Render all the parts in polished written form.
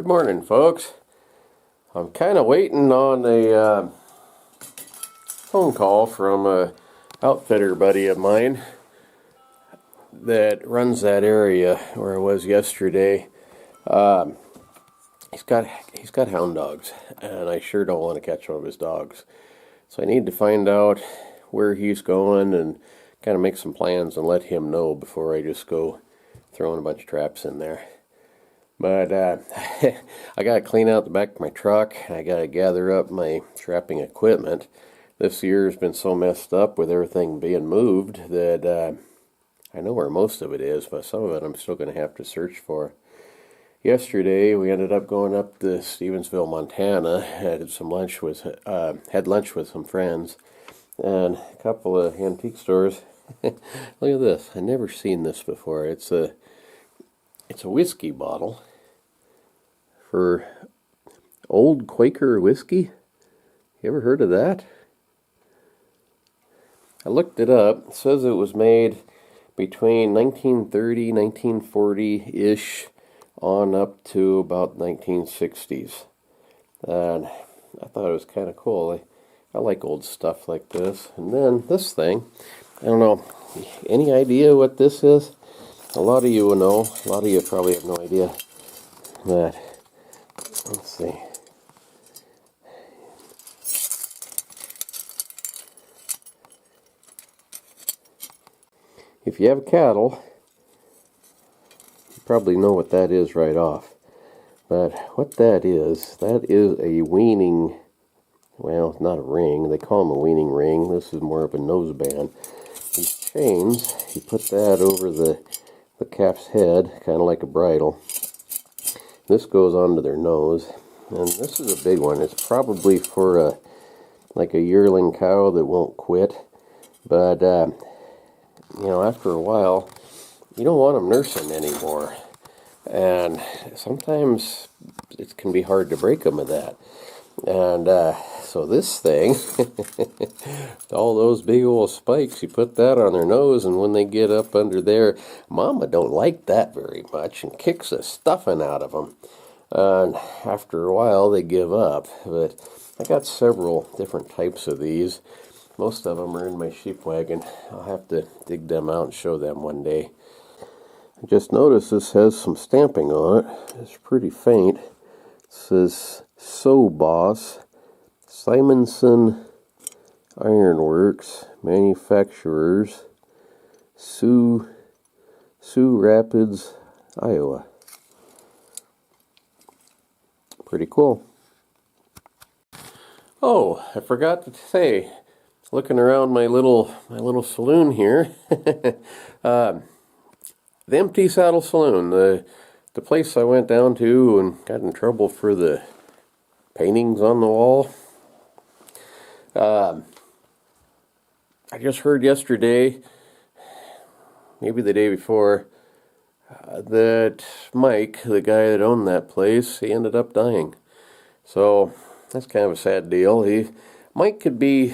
Good morning, folks. I'm kind of waiting on a phone call from a outfitter buddy of mine that runs that area where I was yesterday. He's got hound dogs, and I sure don't want to catch one of his dogs. So I need to find out where he's going and kind of make some plans and let him know before I just go throwing a bunch of traps in there. But I got to clean out the back of my truck. I got to gather up my trapping equipment. This year's been so messed up with everything being moved that I know where most of it is, but some of it I'm still going to have to search for. Yesterday we ended up going up to Stevensville, Montana. Had lunch with some friends and a couple of antique stores. Look at this! I've never seen this before. It's a whiskey bottle for Old Quaker Whiskey. You ever heard of that? I looked it up. It says it was made between 1930, 1940-ish on up to about 1960s. And I thought it was kind of cool. I like old stuff like this. And then this thing, I don't know, any idea what this is? A lot of you will know. A lot of you probably have no idea. But let's see. If you have cattle, you probably know what that is right off. But what that is a weaning, well, it's not a ring. They call them a weaning ring. This is more of a noseband. These chains, you put that over the calf's head, kind of like a bridle. This goes onto their nose, and this is a big one. It's probably for like a yearling cow that won't quit, but after a while, you don't want them nursing anymore, and sometimes it can be hard to break them of that. And so this thing, all those big old spikes, you put that on their nose, and when they get up under there, Mama don't like that very much and kicks the stuffing out of them. And after a while, they give up. But I got several different types of these. Most of them are in my sheep wagon. I'll have to dig them out and show them one day. I just noticed this has some stamping on it. It's pretty faint. It says So Boss, Simonson Ironworks, Manufacturers, Sioux Rapids, Iowa. Pretty cool. Oh, I forgot to say, looking around my little saloon here, the Empty Saddle Saloon, the place I went down to and got in trouble for the paintings on the wall. I just heard yesterday, maybe the day before, that Mike, the guy that owned that place, he ended up dying. So that's kind of a sad deal. Mike could be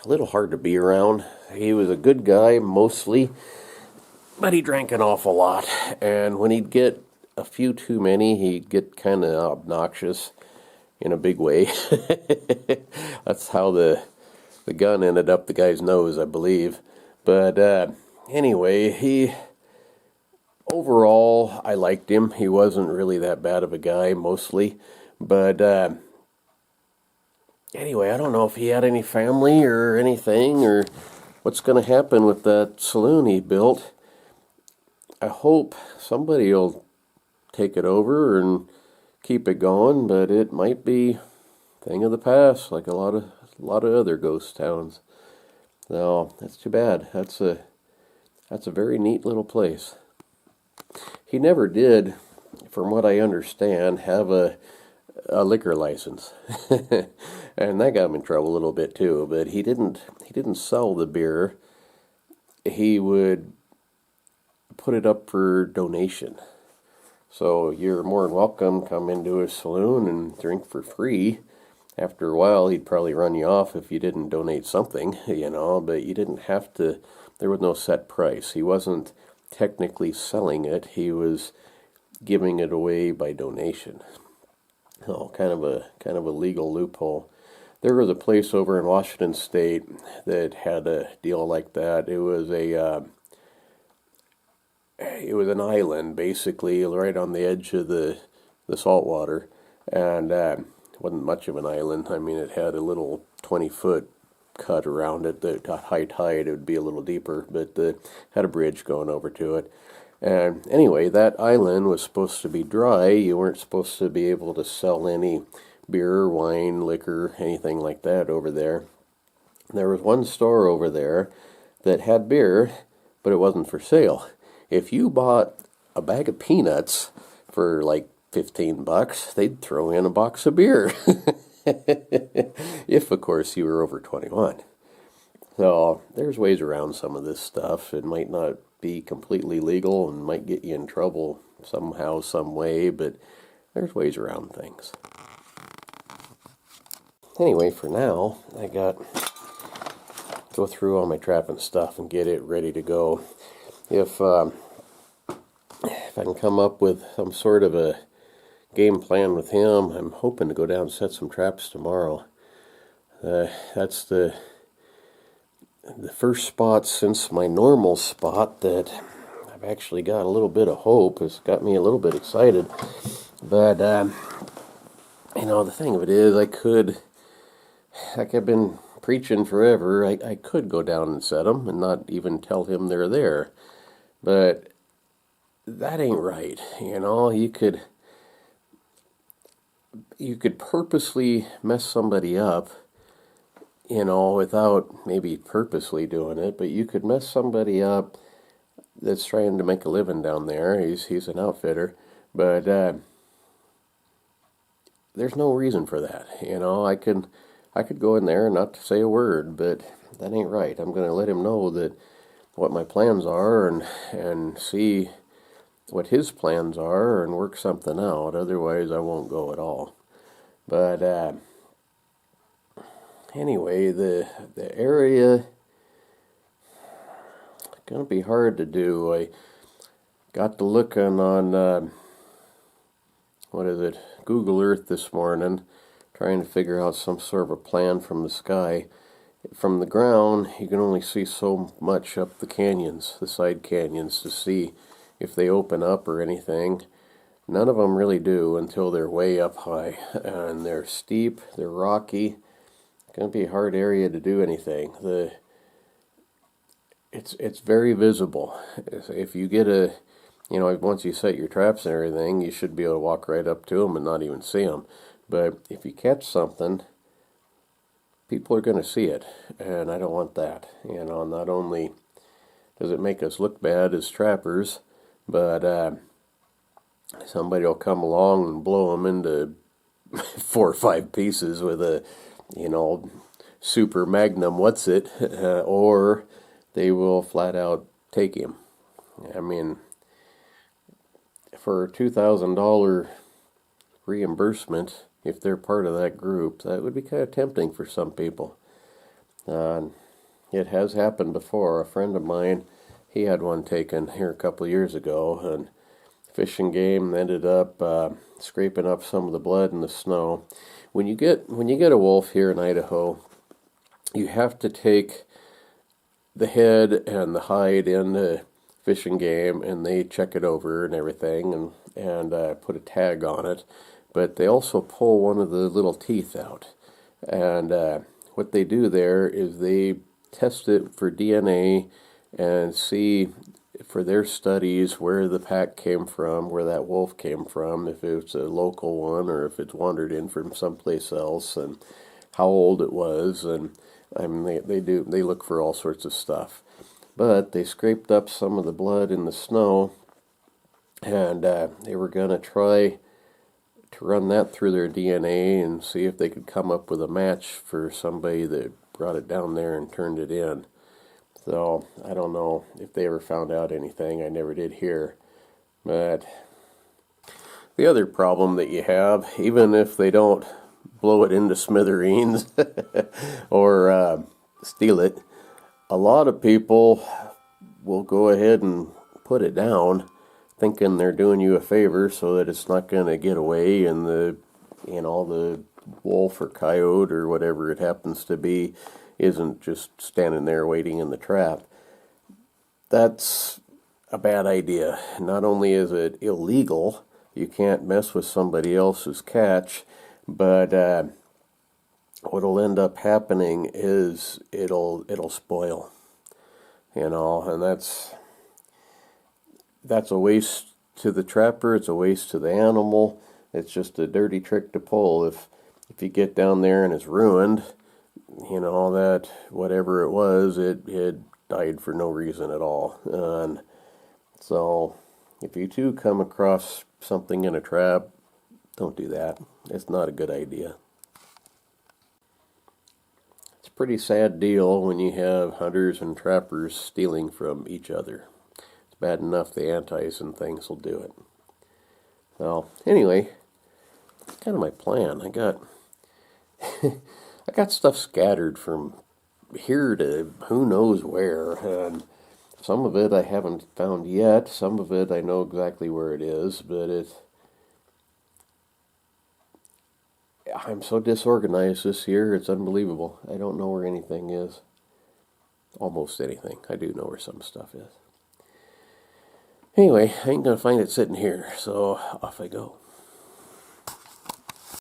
a little hard to be around. He was a good guy mostly, but he drank an awful lot, and when he'd get a few too many, he'd get kind of obnoxious in a big way. That's how the gun ended up the guy's nose, I believe. But anyway, overall, I liked him. He wasn't really that bad of a guy, mostly. But anyway, I don't know if he had any family or anything, or what's going to happen with that saloon he built. I hope somebody will take it over and keep it going, but it might be a thing of the past, like a lot of other ghost towns. No, that's too bad. That's a very neat little place. He never did, from what I understand, have a liquor license, and that got him in trouble a little bit too. But he didn't sell the beer. He would put it up for donation. So you're more than welcome, come into his saloon and drink for free. After a while, he'd probably run you off if you didn't donate something, but you didn't have to. There was no set price. He wasn't technically selling it. He was giving it away by donation. Oh, kind of a legal loophole. There was a place over in Washington State that had a deal like that. It was an island basically right on the edge of the salt water, and wasn't much of an island. I mean, it had a little 20-foot cut around it. That at high tide it would be a little deeper, but had a bridge going over to it. And anyway, that island was supposed to be dry. You weren't supposed to be able to sell any beer, wine, liquor, anything like that over there. There was one store over there that had beer, but it wasn't for sale. If you bought a bag of peanuts for like $15, they'd throw in a box of beer. If, of course, you were over 21. So there's ways around some of this stuff. It might not be completely legal and might get you in trouble somehow, some way, but there's ways around things. Anyway, for now, I got go through all my trapping stuff and get it ready to go. If I can come up with some sort of a game plan with him, I'm hoping to go down and set some traps tomorrow. That's the first spot since my normal spot that I've actually got a little bit of hope. It's got me a little bit excited. But, the thing of it is, like I've been preaching forever, I could go down and set them and not even tell him they're there. But that ain't right. You could purposely mess somebody up, without maybe purposely doing it, but you could mess somebody up that's trying to make a living down there. He's an outfitter, but there's no reason for that. I could go in there and not to say a word, but that ain't right. I'm going to let him know that what my plans are and see what his plans are and work something out. Otherwise, I won't go at all. But anyway, the area going to be hard to do. I got to looking on Google Earth this morning, trying to figure out some sort of a plan from the sky. From the ground, you can only see so much up the canyons, the side canyons, to see if they open up or anything. None of them really do until they're way up high, and they're steep, they're rocky. It's going to be a hard area to do anything. It's very visible. If you get once you set your traps and everything, you should be able to walk right up to them and not even see them. But if you catch something, people are going to see it, and I don't want that. Not only does it make us look bad as trappers, but somebody will come along and blow them into 4 or 5 pieces with a, super magnum or they will flat out take him. I mean, for a $2,000 reimbursement, if they're part of that group, that would be kind of tempting for some people. It has happened before. A friend of mine, he had one taken here a couple of years ago, and fishing game ended up scraping up some of the blood in the snow. When you get a wolf here in Idaho, you have to take the head and the hide in the fishing game, and they check it over and everything, and put a tag on it. But they also pull one of the little teeth out. And what they do there is they test it for DNA and see for their studies where the pack came from, where that wolf came from, if it's a local one or if it's wandered in from someplace else, and how old it was. And I mean, they look for all sorts of stuff. But they scraped up some of the blood in the snow, and they were going to try to run that through their DNA and see if they could come up with a match for somebody that brought it down there and turned it in. So I don't know if they ever found out anything. I never did hear. But the other problem that you have, even if they don't blow it into smithereens or steal it, a lot of people will go ahead and put it down, thinking they're doing you a favor so that it's not going to get away, and the wolf or coyote or whatever it happens to be isn't just standing there waiting in the trap. That's a bad idea. Not only is it illegal, you can't mess with somebody else's catch, but what'll end up happening is it'll spoil, and that's a waste to the trapper. It's a waste to the animal. It's just a dirty trick to pull. If you get down there and it's ruined, that whatever it was, it died for no reason at all. And so if you too come across something in a trap, don't do that. It's not a good idea. It's a pretty sad deal when you have hunters and trappers stealing from each other. It's bad enough the antis and things will do it. Well, anyway, that's kind of my plan. I got stuff scattered from here to who knows where, and some of it I haven't found yet. Some of it I know exactly where it is, but I'm so disorganized this year, it's unbelievable. I don't know where anything is. Almost anything. I do know where some stuff is. Anyway, I ain't gonna find it sitting here, so off I go.